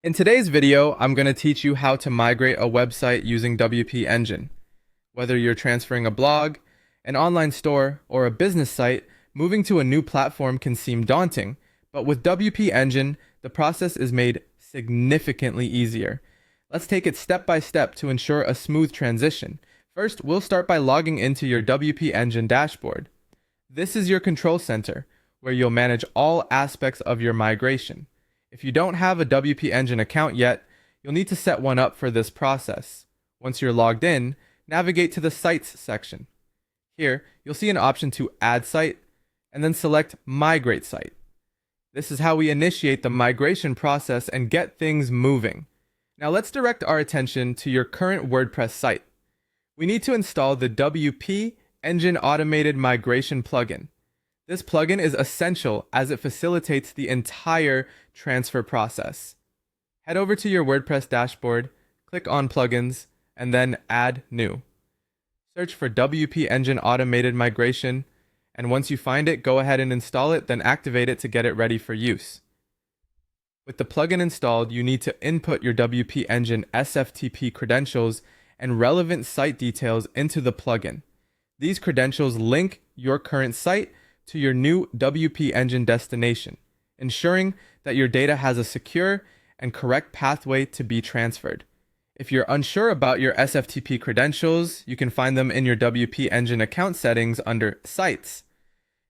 In today's video, I'm going to teach you how to migrate a website using WP Engine. Whether you're transferring a blog, an online store, or a business site, moving to a new platform can seem daunting, but with WP Engine, the process is made significantly easier. Let's take it step by step to ensure a smooth transition. First, we'll start by logging into your WP Engine dashboard. This is your control center, where you'll manage all aspects of your migration. If you don't have a WP Engine account yet, you'll need to set one up for this process. Once you're logged in, navigate to the Sites section. Here, you'll see an option to Add Site, and then select Migrate Site. This is how we initiate the migration process and get things moving. Now let's direct our attention to your current WordPress site. We need to install the WP Engine Automated Migration plugin. This plugin is essential as it facilitates the entire transfer process. Head over to your WordPress dashboard, click on Plugins, and then Add New. Search for WP Engine Automated Migration, and once you find it, go ahead and install it, then activate it to get it ready for use. With the plugin installed, you need to input your WP Engine SFTP credentials and relevant site details into the plugin. These credentials link your current site to your new WP Engine destination, ensuring that your data has a secure and correct pathway to be transferred. If you're unsure about your SFTP credentials, you can find them in your WP Engine account settings under Sites.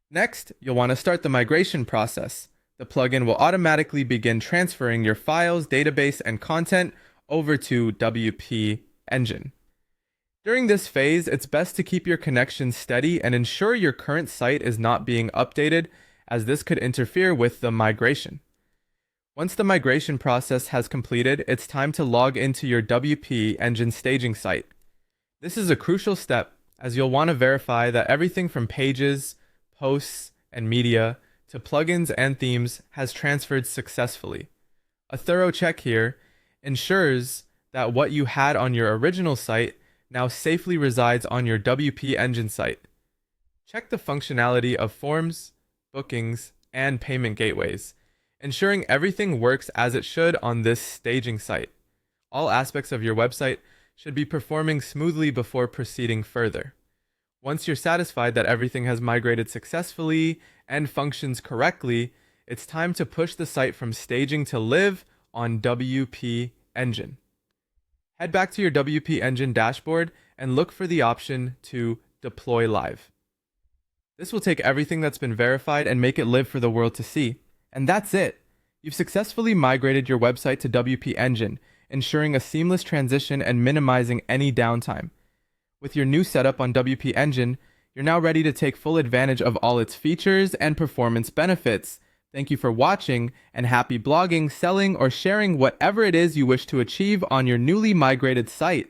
Next, you'll want to start the migration process. The plugin will automatically begin transferring your files, database, and content over to WP Engine. During this phase, it's best to keep your connection steady and ensure your current site is not being updated, as this could interfere with the migration. Once the migration process has completed, it's time to log into your WP Engine staging site. This is a crucial step, as you'll want to verify that everything from pages, posts, and media to plugins and themes has transferred successfully. A thorough check here ensures that what you had on your original site now safely resides on your WP Engine site. Check the functionality of forms, bookings, and payment gateways, ensuring everything works as it should on this staging site. All aspects of your website should be performing smoothly before proceeding further. Once you're satisfied that everything has migrated successfully and functions correctly, it's time to push the site from staging to live on WP Engine. Head back to your WP Engine dashboard and look for the option to Deploy Live. This will take everything that's been verified and make it live for the world to see. And that's it! You've successfully migrated your website to WP Engine, ensuring a seamless transition and minimizing any downtime. With your new setup on WP Engine, you're now ready to take full advantage of all its features and performance benefits. Thank you for watching, and happy blogging, selling, or sharing whatever it is you wish to achieve on your newly migrated site.